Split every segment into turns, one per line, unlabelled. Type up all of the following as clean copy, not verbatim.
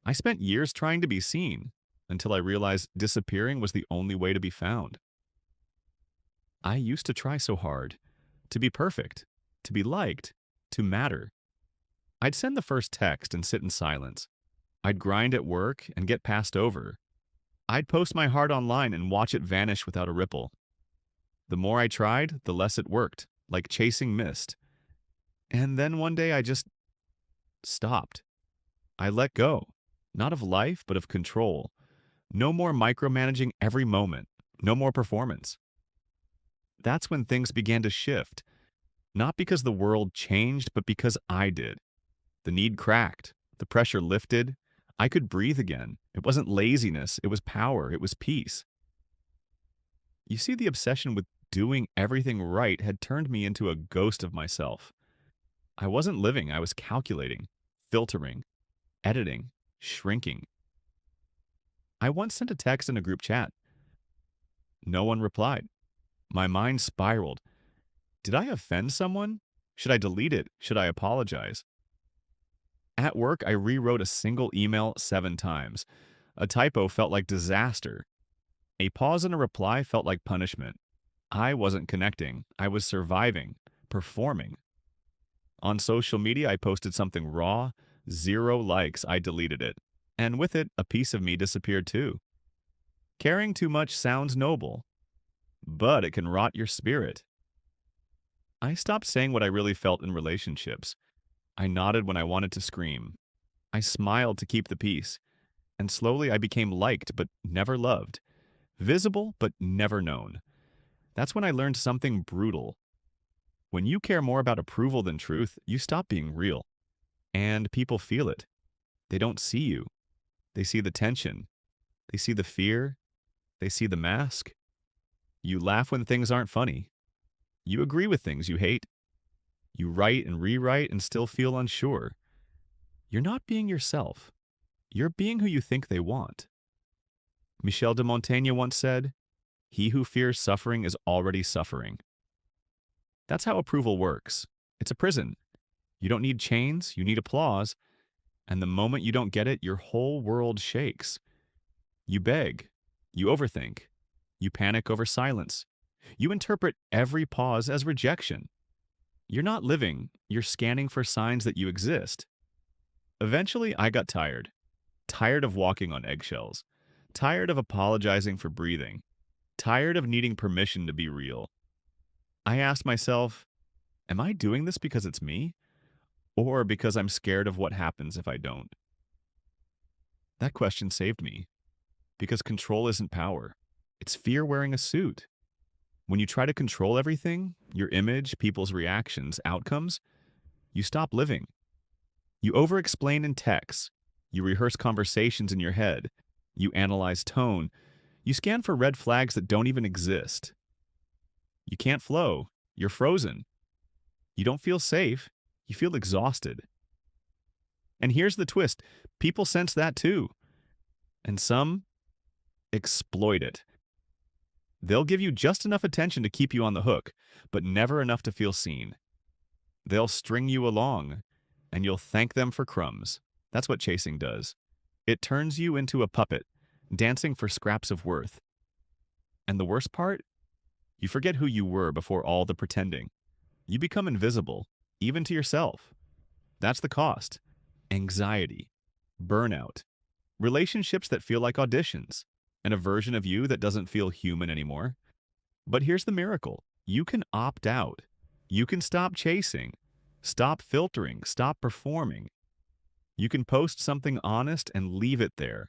I spent years trying to be seen until I realized disappearing was the only way to be found. I used to try so hard to be perfect, to be liked, to matter. I'd send the first text and sit in silence. I'd grind at work and get passed over. I'd post my heart online and watch it vanish without a ripple. The more I tried, the less it worked, like chasing mist. And then one day I just stopped. I let go, not of life, but of control. No more micromanaging every moment, no more performance. That's when things began to shift, not because the world changed, but because I did. The need cracked, the pressure lifted. I could breathe again. It wasn't laziness, it was power, it was peace. You see, the obsession with doing everything right had turned me into a ghost of myself. I wasn't living, I was calculating, filtering, editing, shrinking. I once sent a text in a group chat. No one replied. My mind spiraled. Did I offend someone? Should I delete it? Should I apologize? At work, I rewrote a single email 7 times. A typo felt like disaster. A pause in a reply felt like punishment. I wasn't connecting. I was surviving, performing. On social media, I posted something raw, 0 likes, I deleted it. And with it, a piece of me disappeared too. Caring too much sounds noble, but it can rot your spirit. I stopped saying what I really felt in relationships. I nodded when I wanted to scream. I smiled to keep the peace. And slowly I became liked but never loved, visible but never known. That's when I learned something brutal. When you care more about approval than truth, you stop being real. And people feel it. They don't see you. They see the tension. They see the fear. They see the mask. You laugh when things aren't funny. You agree with things you hate. You write and rewrite and still feel unsure. You're not being yourself. You're being who you think they want. Michel de Montaigne once said, "He who fears suffering is already suffering." That's how approval works. It's a prison. You don't need chains, you need applause, and the moment you don't get it, your whole world shakes. You beg. You overthink. You panic over silence. You interpret every pause as rejection. You're not living, you're scanning for signs that you exist. Eventually, I got tired. Tired of walking on eggshells. Tired of apologizing for breathing. Tired of needing permission to be real. I asked myself, am I doing this because it's me? Or because I'm scared of what happens if I don't? That question saved me. Because control isn't power. It's fear wearing a suit. When you try to control everything, your image, people's reactions, outcomes, you stop living. You over-explain in texts. You rehearse conversations in your head. You analyze tone. You scan for red flags that don't even exist. You can't flow. You're frozen. You don't feel safe. You feel exhausted. And here's the twist. People sense that too. And some exploit it. They'll give you just enough attention to keep you on the hook, but never enough to feel seen. They'll string you along, and you'll thank them for crumbs. That's what chasing does. It turns you into a puppet, dancing for scraps of worth. And the worst part? You forget who you were before all the pretending. You become invisible, even to yourself. That's the cost. Anxiety, burnout, relationships that feel like auditions, and a version of you that doesn't feel human anymore. But here's the miracle. You can opt out. You can stop chasing, stop filtering, stop performing. You can post something honest and leave it there.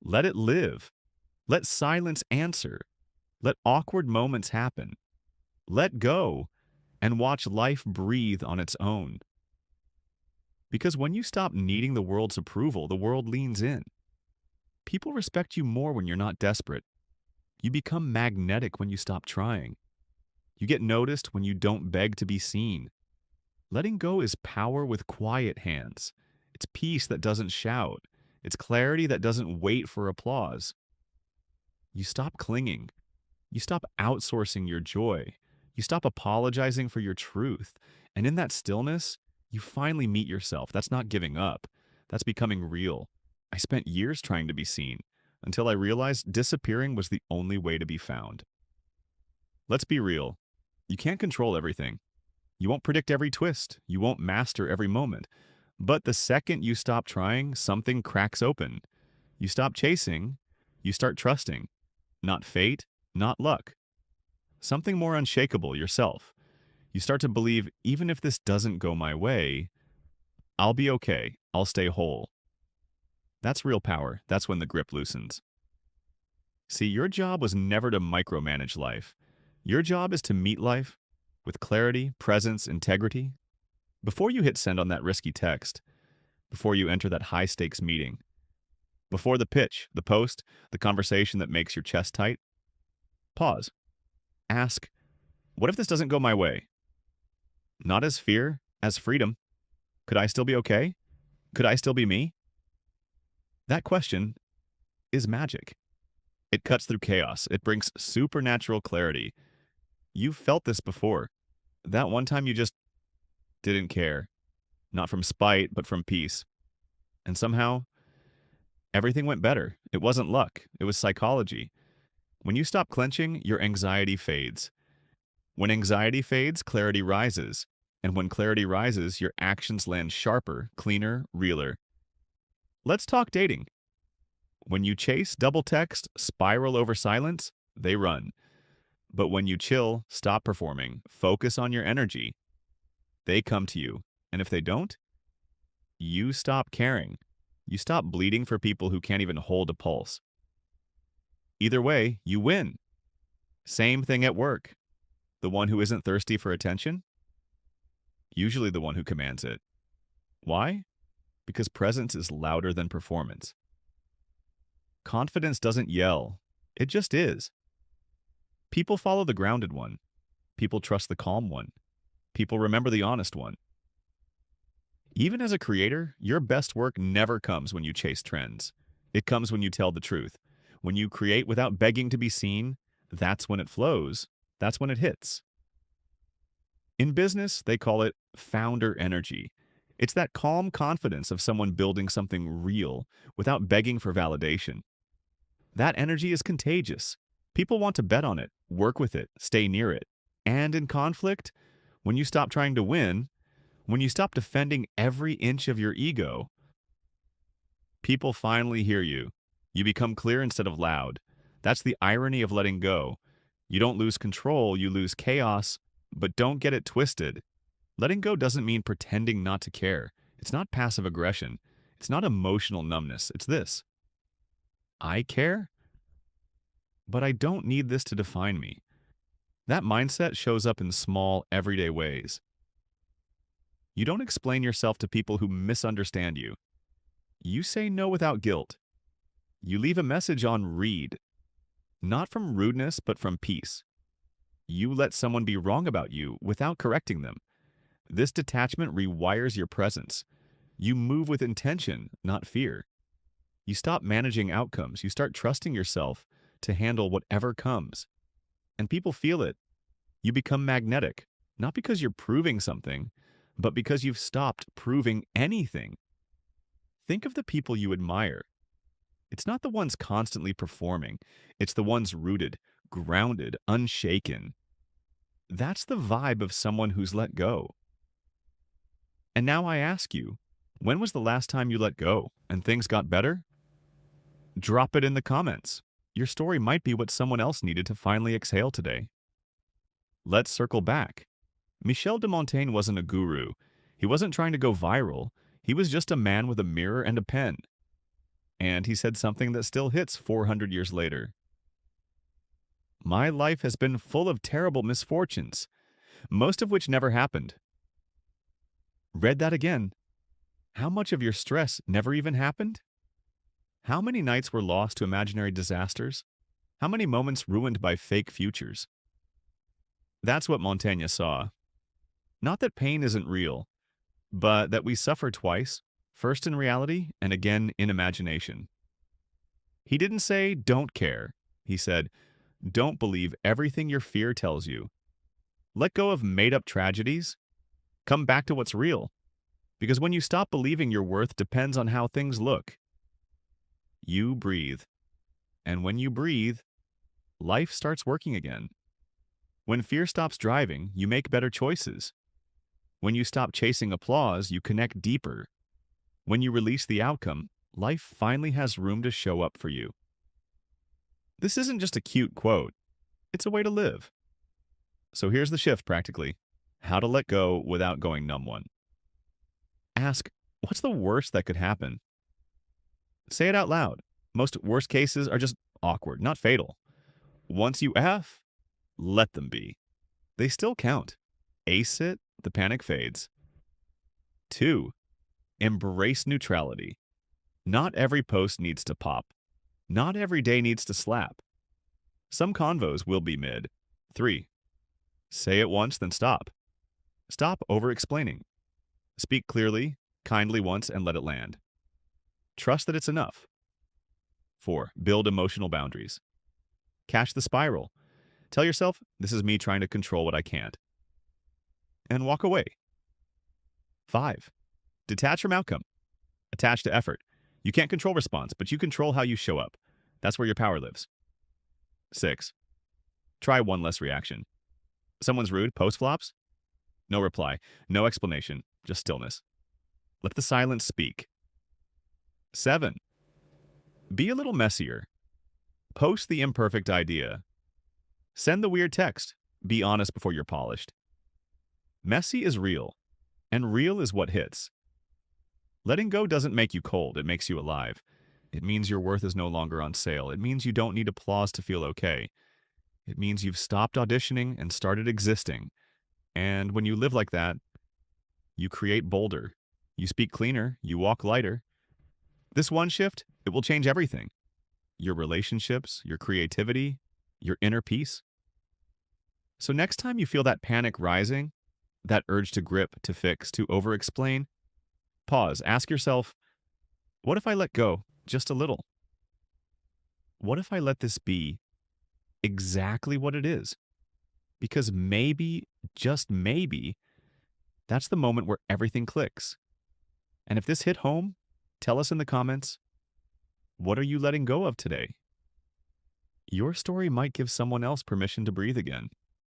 Let it live. Let silence answer. Let awkward moments happen. Let go and watch life breathe on its own. Because when you stop needing the world's approval, the world leans in. People respect you more when you're not desperate. You become magnetic when you stop trying. You get noticed when you don't beg to be seen. Letting go is power with quiet hands. It's peace that doesn't shout. It's clarity that doesn't wait for applause. You stop clinging. You stop outsourcing your joy. You stop apologizing for your truth. And in that stillness, you finally meet yourself. That's not giving up. That's becoming real. I spent years trying to be seen, until I realized disappearing was the only way to be found. Let's be real. You can't control everything. You won't predict every twist. You won't master every moment. But the second you stop trying, something cracks open. You stop chasing. You start trusting. Not fate, not luck. Something more unshakable, yourself. You start to believe, even if this doesn't go my way, I'll be okay. I'll stay whole. That's real power. That's when the grip loosens. See, your job was never to micromanage life. Your job is to meet life with clarity, presence, integrity. Before you hit send on that risky text, before you enter that high-stakes meeting, before the pitch, the post, the conversation that makes your chest tight, pause. Ask, what if this doesn't go my way? Not as fear, as freedom. Could I still be okay? Could I still be me? That question is magic. It cuts through chaos. It brings supernatural clarity. You've felt this before. That one time you just didn't care. Not from spite, but from peace. And somehow, everything went better. It wasn't luck. It was psychology. When you stop clenching, your anxiety fades. When anxiety fades, clarity rises. And when clarity rises, your actions land sharper, cleaner, realer. Let's talk dating. When you chase, double text, spiral over silence, they run. But when you chill, stop performing, focus on your energy, they come to you. And if they don't, you stop caring. You stop bleeding for people who can't even hold a pulse. Either way, you win. Same thing at work. The one who isn't thirsty for attention? Usually the one who commands it. Why? Because presence is louder than performance. Confidence doesn't yell. It just is. People follow the grounded one. People trust the calm one. People remember the honest one. Even as a creator, your best work never comes when you chase trends. It comes when you tell the truth. When you create without begging to be seen, that's when it flows. That's when it hits. In business, they call it founder energy. It's that calm confidence of someone building something real without begging for validation. That energy is contagious. People want to bet on it, work with it, stay near it. And in conflict, when you stop trying to win, when you stop defending every inch of your ego, people finally hear you. You become clear instead of loud. That's the irony of letting go. You don't lose control, you lose chaos, but don't get it twisted. Letting go doesn't mean pretending not to care. It's not passive aggression. It's not emotional numbness. It's this. I care, but I don't need this to define me. That mindset shows up in small, everyday ways. You don't explain yourself to people who misunderstand you. You say no without guilt. You leave a message on read, not from rudeness, but from peace. You let someone be wrong about you without correcting them. This detachment rewires your presence. You move with intention, not fear. You stop managing outcomes. You start trusting yourself to handle whatever comes. And people feel it. You become magnetic, not because you're proving something, but because you've stopped proving anything. Think of the people you admire. It's not the ones constantly performing. It's the ones rooted, grounded, unshaken. That's the vibe of someone who's let go. And now I ask you, when was the last time you let go and things got better? Drop it in the comments. Your story might be what someone else needed to finally exhale today. Let's circle back. Michel de Montaigne wasn't a guru. He wasn't trying to go viral. He was just a man with a mirror and a pen. And he said something that still hits 400 years later. My life has been full of terrible misfortunes, most of which never happened. Read that again. How much of your stress never even happened? How many nights were lost to imaginary disasters? How many moments ruined by fake futures? That's what Montaigne saw. Not that pain isn't real, but that we suffer twice, first in reality and again in imagination. He didn't say, don't care. He said, don't believe everything your fear tells you. Let go of made-up tragedies. Come back to what's real. Because when you stop believing your worth depends on how things look, You breathe. And when you breathe, life starts working again. When fear stops driving, you make better choices. When you stop chasing applause, you connect deeper. When you release the outcome, life finally has room to show up for you. This isn't just a cute quote, it's a way to live. So here's the shift practically: how to let go without going numb. One, ask, what's the worst that could happen? Say it out loud. Most worst cases are just awkward, not fatal. Once you F, let them be. They still count. Ace it, the panic fades. 2, embrace neutrality. Not every post needs to pop. Not every day needs to slap. Some convos will be mid. 3, say it once, then stop. Stop over-explaining. Speak clearly, kindly once, and let it land. Trust that it's enough. 4, build emotional boundaries. Catch the spiral. Tell yourself, this is me trying to control what I can't. And walk away. 5, detach from outcome. Attach to effort. You can't control response, but you control how you show up. That's where your power lives. 6, try one less reaction. Someone's rude, post flops? No reply, no explanation, just stillness. Let the silence speak. 7, be a little messier. Post the imperfect idea. Send the weird text. Be honest before you're polished. Messy is real, and real is what hits. Letting go doesn't make you cold, it makes you alive. It means your worth is no longer on sale. It means you don't need applause to feel okay. It means you've stopped auditioning and started existing. And when you live like that, you create bolder. You speak cleaner, you walk lighter. This one shift, it will change everything. Your relationships, your creativity, your inner peace. So next time you feel that panic rising, that urge to grip, to fix, to over-explain, pause, ask yourself, what if I let go just a little? What if I let this be exactly what it is? Because maybe, just maybe, that's the moment where everything clicks. And if this hit home, tell us in the comments, what are you letting go of today? Your story might give someone else permission to breathe again.